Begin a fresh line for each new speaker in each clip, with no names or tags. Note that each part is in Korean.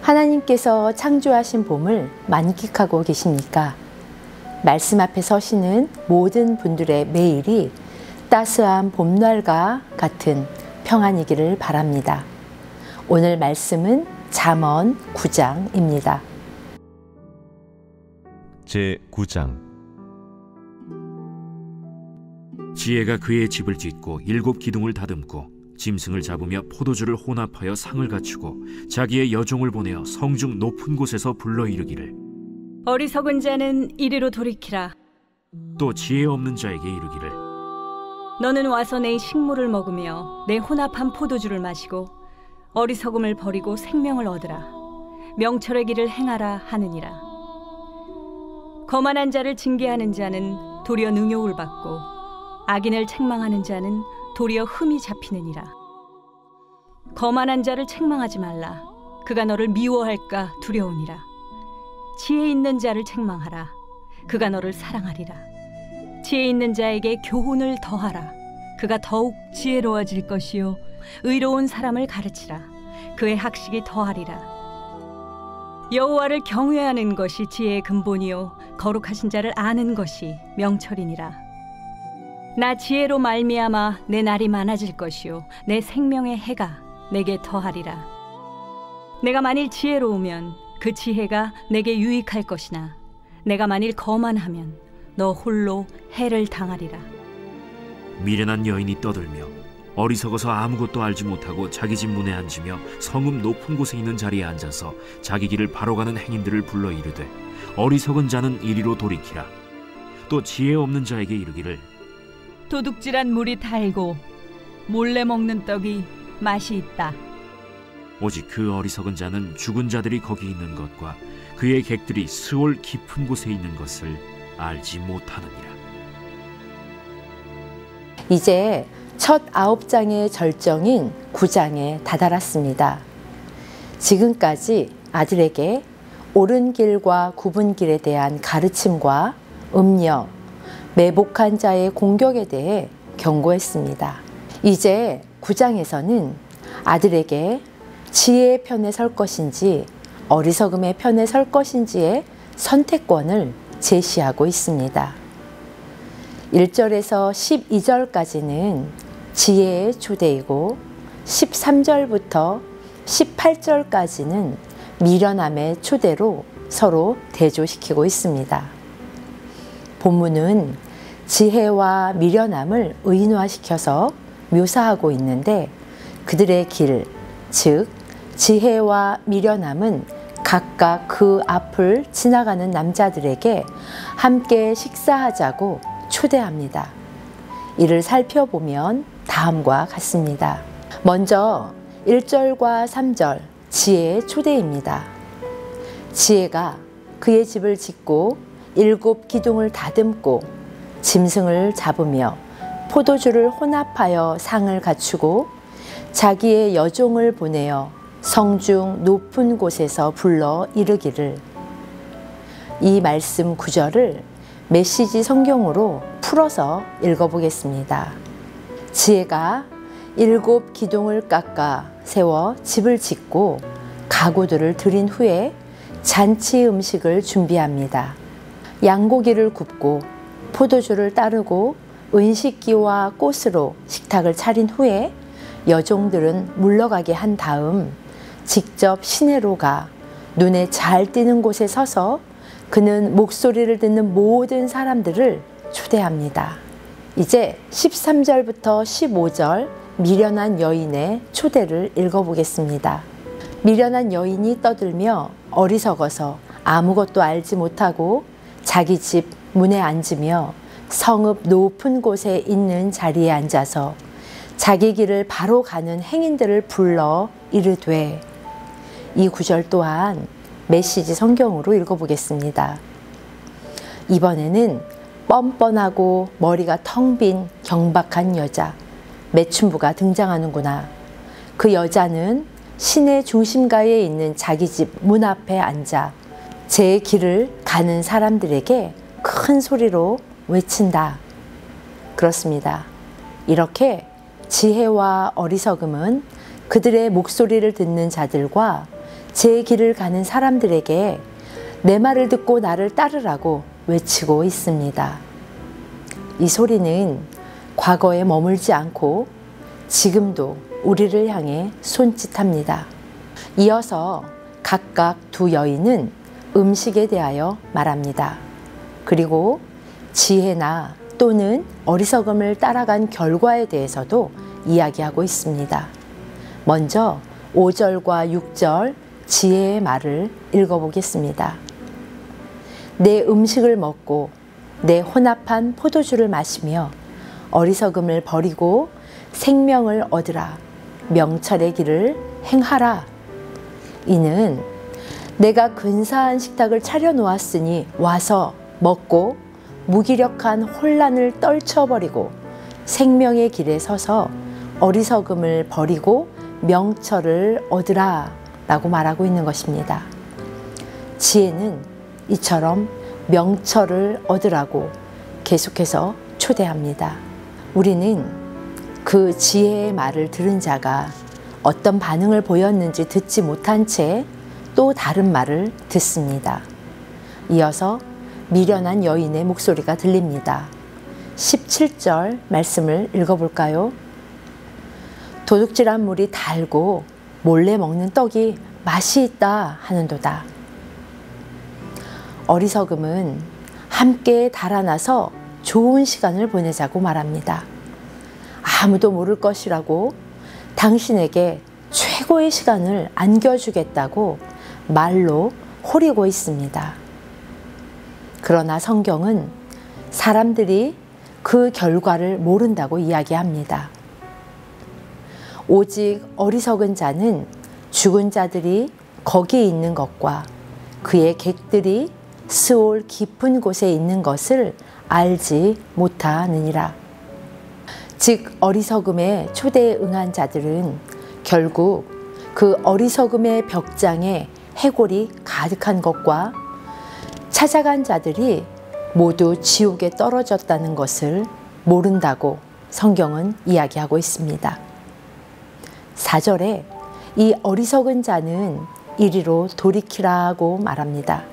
하나님께서 창조하신 봄을 만끽하고 계십니까? 말씀 앞에 서시는 모든 분들의 매일이 따스한 봄날과 같은 평안이기를 바랍니다. 오늘 말씀은 잠언 9장입니다.
제9장.
지혜가 그의 집을 짓고 7 기둥을 다듬고 짐승을 잡으며 포도주를 혼합하여 상을 갖추고 자기의 여종을 보내어 성중 높은 곳에서 불러 이르기를
어리석은 자는 이리로 돌이키라.
또 지혜 없는 자에게 이르기를
너는 와서 내 식물을 먹으며 내 혼합한 포도주를 마시고 어리석음을 버리고 생명을 얻으라. 명철의 길을 행하라 하느니라. 거만한 자를 징계하는 자는 도리어 능욕을 받고 악인을 책망하는 자는 도리어 흠이 잡히느니라. 거만한 자를 책망하지 말라. 그가 너를 미워할까 두려우니라. 지혜 있는 자를 책망하라. 그가 너를 사랑하리라. 지혜 있는 자에게 교훈을 더하라. 그가 더욱 지혜로워질 것이요 의로운 사람을 가르치라. 그의 학식이 더하리라. 여호와를 경외하는 것이 지혜의 근본이요 거룩하신 자를 아는 것이 명철이니라. 나 지혜로 말미암아 내 날이 많아질 것이요 내 생명의 해가 내게 더하리라. 내가 만일 지혜로우면 그 지혜가 내게 유익할 것이나 내가 만일 거만하면 너 홀로 해를 당하리라.
미련한 여인이 떠들며 어리석어서 아무것도 알지 못하고 자기 집 문에 앉으며 성읍 높은 곳에 있는 자리에 앉아서 자기 길을 바로 가는 행인들을 불러 이르되 어리석은 자는 이리로 돌이키라. 또 지혜 없는 자에게 이르기를
도둑질한 물이 달고 몰래 먹는 떡이 맛이 있다.
오직 그 어리석은 자는 죽은 자들이 거기 있는 것과 그의 객들이 스올 깊은 곳에 있는 것을 알지 못하느니라.
이제 첫 9장의 절정인 9장에 다다랐습니다. 지금까지 아들에게 옳은 길과 굽은 길에 대한 가르침과 음력, 매복한 자의 공격에 대해 경고했습니다. 이제 9장에서는 아들에게 지혜의 편에 설 것인지 어리석음의 편에 설 것인지의 선택권을 제시하고 있습니다. 1절에서 12절까지는 지혜의 초대이고 13절부터 18절까지는 미련함의 초대로 서로 대조시키고 있습니다. 본문은 지혜와 미련함을 의인화시켜서 묘사하고 있는데 그들의 길, 즉 지혜와 미련함은 각각 그 앞을 지나가는 남자들에게 함께 식사하자고 초대합니다. 이를 살펴보면 다음과 같습니다. 먼저 1절과 3절 지혜의 초대입니다. 지혜가 그의 집을 짓고 7 기둥을 다듬고 짐승을 잡으며 포도주를 혼합하여 상을 갖추고 자기의 여종을 보내어 성중 높은 곳에서 불러 이르기를. 이 말씀 9절을 메시지 성경으로 풀어서 읽어보겠습니다. 지혜가 7 기둥을 깎아 세워 집을 짓고 가구들을 들인 후에 잔치 음식을 준비합니다. 양고기를 굽고 포도주를 따르고 은식기와 꽃으로 식탁을 차린 후에 여종들은 물러가게 한 다음 직접 시내로 가 눈에 잘 띄는 곳에 서서 그는 목소리를 듣는 모든 사람들을 초대합니다. 이제 13절부터 15절 미련한 여인의 초대를 읽어보겠습니다. 미련한 여인이 떠들며 어리석어서 아무것도 알지 못하고 자기 집 문에 앉으며 성읍 높은 곳에 있는 자리에 앉아서 자기 길을 바로 가는 행인들을 불러 이르되. 이 구절 또한 메시지 성경으로 읽어보겠습니다. 이번에는 뻔뻔하고 머리가 텅 빈 경박한 여자 매춘부가 등장하는구나. 그 여자는 시내 중심가에 있는 자기 집 문 앞에 앉아 제 길을 가는 사람들에게 큰 소리로 외친다. 그렇습니다. 이렇게 지혜와 어리석음은 그들의 목소리를 듣는 자들과 제 길을 가는 사람들에게 내 말을 듣고 나를 따르라고 외치고 있습니다. 이 소리는 과거에 머물지 않고 지금도 우리를 향해 손짓합니다. 이어서 각각 두 여인은 음식에 대하여 말합니다. 그리고 지혜나 또는 어리석음을 따라간 결과에 대해서도 이야기하고 있습니다. 먼저 5절과 6절 지혜의 말을 읽어보겠습니다. 내 음식을 먹고 내 혼합한 포도주를 마시며 어리석음을 버리고 생명을 얻으라. 명철의 길을 행하라. 이는 내가 근사한 식탁을 차려놓았으니 와서 먹고 무기력한 혼란을 떨쳐버리고 생명의 길에 서서 어리석음을 버리고 명철을 얻으라 라고 말하고 있는 것입니다. 지혜는 이처럼 명철을 얻으라고 계속해서 초대합니다. 우리는 그 지혜의 말을 들은 자가 어떤 반응을 보였는지 듣지 못한 채 또 다른 말을 듣습니다. 이어서 미련한 여인의 목소리가 들립니다. 17절 말씀을 읽어볼까요? 도둑질한 물이 달고 몰래 먹는 떡이 맛이 있다 하는도다. 어리석음은 함께 달아나서 좋은 시간을 보내자고 말합니다. 아무도 모를 것이라고 당신에게 최고의 시간을 안겨주겠다고 말로 호리고 있습니다. 그러나 성경은 사람들이 그 결과를 모른다고 이야기합니다. 오직 어리석은 자는 죽은 자들이 거기 있는 것과 그의 객들이 스올 깊은 곳에 있는 것을 알지 못하느니라. 즉 어리석음의 초대에 응한 자들은 결국 그 어리석음의 벽장에 해골이 가득한 것과 찾아간 자들이 모두 지옥에 떨어졌다는 것을 모른다고 성경은 이야기하고 있습니다. 4절에 이 어리석은 자는 이리로 돌이키라고 말합니다.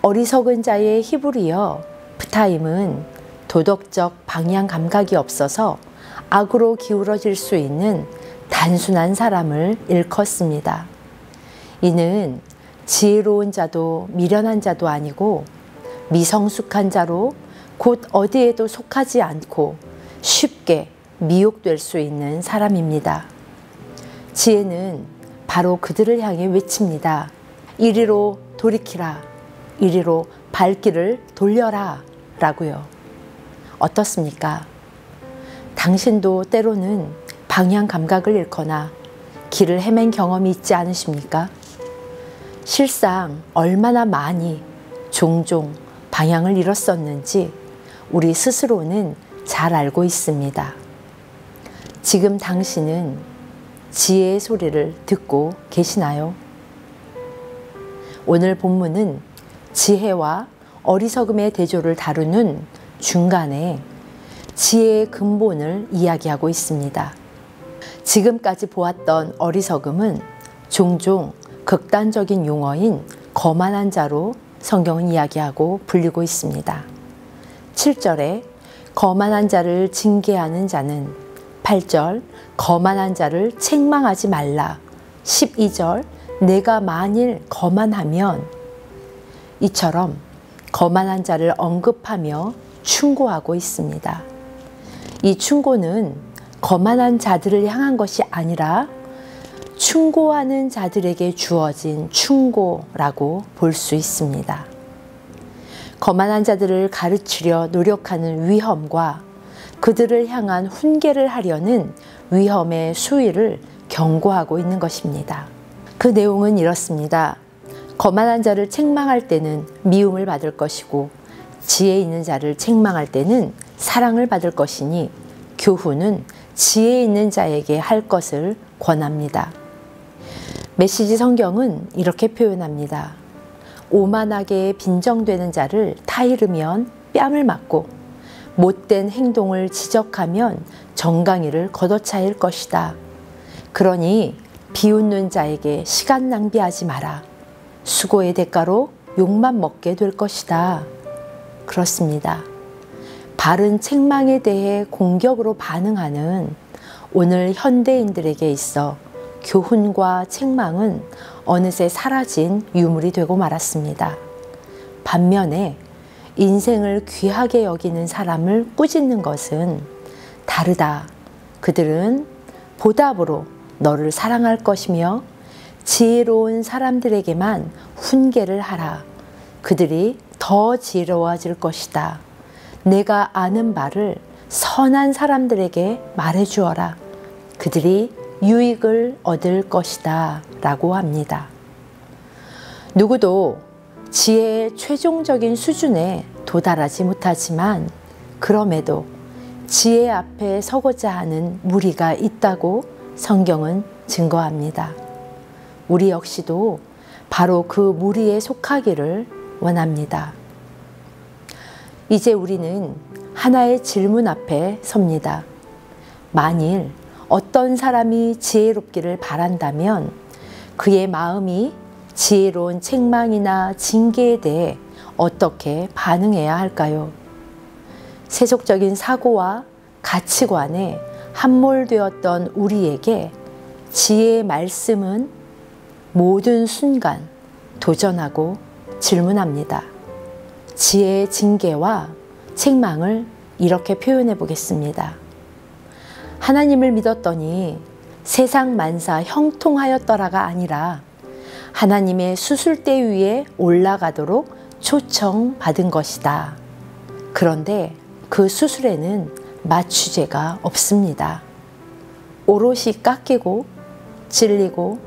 어리석은 자의 히브리어 프타임은 도덕적 방향 감각이 없어서 악으로 기울어질 수 있는 단순한 사람을 일컫습니다. 이는 지혜로운 자도 미련한 자도 아니고 미성숙한 자로 곧 어디에도 속하지 않고 쉽게 미혹될 수 있는 사람입니다. 지혜는 바로 그들을 향해 외칩니다. 이리로 돌이키라. 이리로 발길을 돌려라. 라고요. 어떻습니까? 당신도 때로는 방향 감각을 잃거나 길을 헤맨 경험이 있지 않으십니까? 실상 얼마나 많이 종종 방향을 잃었었는지 우리 스스로는 잘 알고 있습니다. 지금 당신은 지혜의 소리를 듣고 계시나요? 오늘 본문은 지혜와 어리석음의 대조를 다루는 중간에 지혜의 근본을 이야기하고 있습니다. 지금까지 보았던 어리석음은 종종 극단적인 용어인 거만한 자로 성경은 이야기하고 불리고 있습니다. 7절에 거만한 자를 징계하는 자는, 8절 거만한 자를 책망하지 말라, 12절 내가 만일 거만하면, 이처럼 거만한 자를 언급하며 충고하고 있습니다. 이 충고는 거만한 자들을 향한 것이 아니라 충고하는 자들에게 주어진 충고라고 볼 수 있습니다. 거만한 자들을 가르치려 노력하는 위험과 그들을 향한 훈계를 하려는 위험의 수위를 경고하고 있는 것입니다. 그 내용은 이렇습니다. 거만한 자를 책망할 때는 미움을 받을 것이고 지혜 있는 자를 책망할 때는 사랑을 받을 것이니 교훈은 지혜 있는 자에게 할 것을 권합니다. 메시지 성경은 이렇게 표현합니다. 오만하게 빈정되는 자를 타이르면 뺨을 맞고 못된 행동을 지적하면 정강이를 걷어차일 것이다. 그러니 비웃는 자에게 시간 낭비하지 마라. 수고의 대가로 욕만 먹게 될 것이다. 그렇습니다. 바른 책망에 대해 공격으로 반응하는 오늘 현대인들에게 있어 교훈과 책망은 어느새 사라진 유물이 되고 말았습니다. 반면에 인생을 귀하게 여기는 사람을 꾸짖는 것은 다르다. 그들은 보답으로 너를 사랑할 것이며 지혜로운 사람들에게만 훈계를 하라. 그들이 더 지혜로워질 것이다. 내가 아는 바를 선한 사람들에게 말해주어라. 그들이 유익을 얻을 것이다. 라고 합니다. 누구도 지혜의 최종적인 수준에 도달하지 못하지만 그럼에도 지혜 앞에 서고자 하는 무리가 있다고 성경은 증거합니다. 우리 역시도 바로 그 무리에 속하기를 원합니다. 이제 우리는 하나의 질문 앞에 섭니다. 만일 어떤 사람이 지혜롭기를 바란다면 그의 마음이 지혜로운 책망이나 징계에 대해 어떻게 반응해야 할까요? 세속적인 사고와 가치관에 함몰되었던 우리에게 지혜의 말씀은 모든 순간 도전하고 질문합니다. 지혜의 징계와 책망을 이렇게 표현해 보겠습니다. 하나님을 믿었더니 세상 만사 형통하였더라가 아니라 하나님의 수술대 위에 올라가도록 초청받은 것이다. 그런데 그 수술에는 마취제가 없습니다. 오롯이 깎이고 찔리고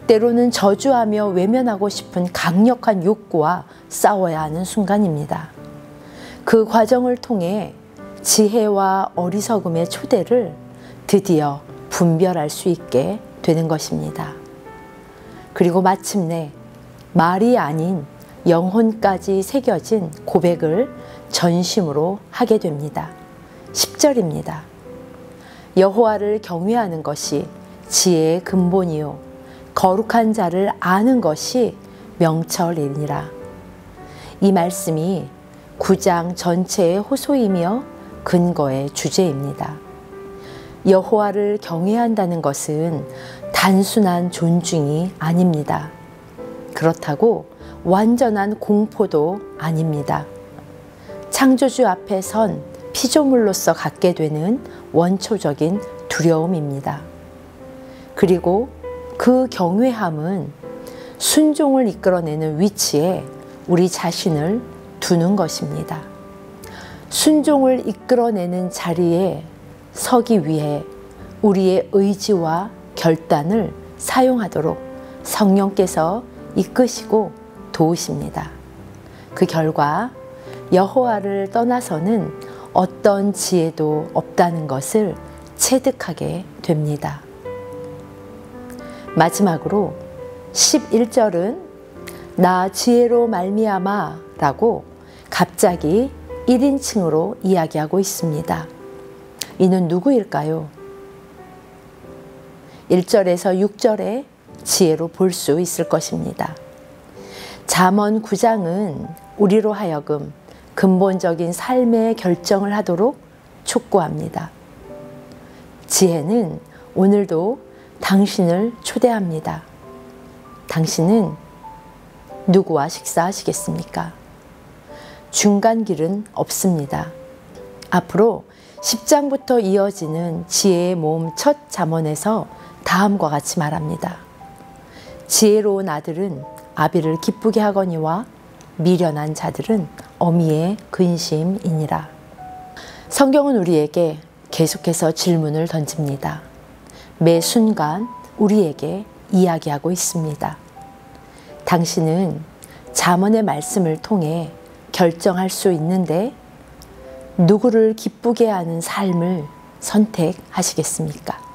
때로는 저주하며 외면하고 싶은 강력한 욕구와 싸워야 하는 순간입니다. 그 과정을 통해 지혜와 어리석음의 초대를 드디어 분별할 수 있게 되는 것입니다. 그리고 마침내 말이 아닌 영혼까지 새겨진 고백을 전심으로 하게 됩니다. 10절입니다. 여호와를 경외하는 것이 지혜의 근본이요 거룩한 자를 아는 것이 명철이니라. 이 말씀이 9장 전체의 호소이며 근거의 주제입니다. 여호와를 경외한다는 것은 단순한 존중이 아닙니다. 그렇다고 완전한 공포도 아닙니다. 창조주 앞에 선 피조물로서 갖게 되는 원초적인 두려움입니다. 그리고 그 경외함은 순종을 이끌어내는 위치에 우리 자신을 두는 것입니다. 순종을 이끌어내는 자리에 서기 위해 우리의 의지와 결단을 사용하도록 성령께서 이끄시고 도우십니다. 그 결과 여호와를 떠나서는 어떤 지혜도 없다는 것을 체득하게 됩니다. 마지막으로 11절은 나 지혜로 말미암아 라고 갑자기 1인칭으로 이야기하고 있습니다. 이는 누구일까요? 1절에서 6절에 지혜로 볼 수 있을 것입니다. 잠언 9장은 우리로 하여금 근본적인 삶의 결정을 하도록 촉구합니다. 지혜는 오늘도 당신을 초대합니다. 당신은 누구와 식사하시겠습니까? 중간 길은 없습니다. 앞으로 10장부터 이어지는 지혜의 모음 첫 잠언에서 다음과 같이 말합니다. 지혜로운 아들은 아비를 기쁘게 하거니와 미련한 자들은 어미의 근심이니라. 성경은 우리에게 계속해서 질문을 던집니다. 매 순간 우리에게 이야기하고 있습니다. 당신은 잠언의 말씀을 통해 결정할 수 있는데 누구를 기쁘게 하는 삶을 선택하시겠습니까?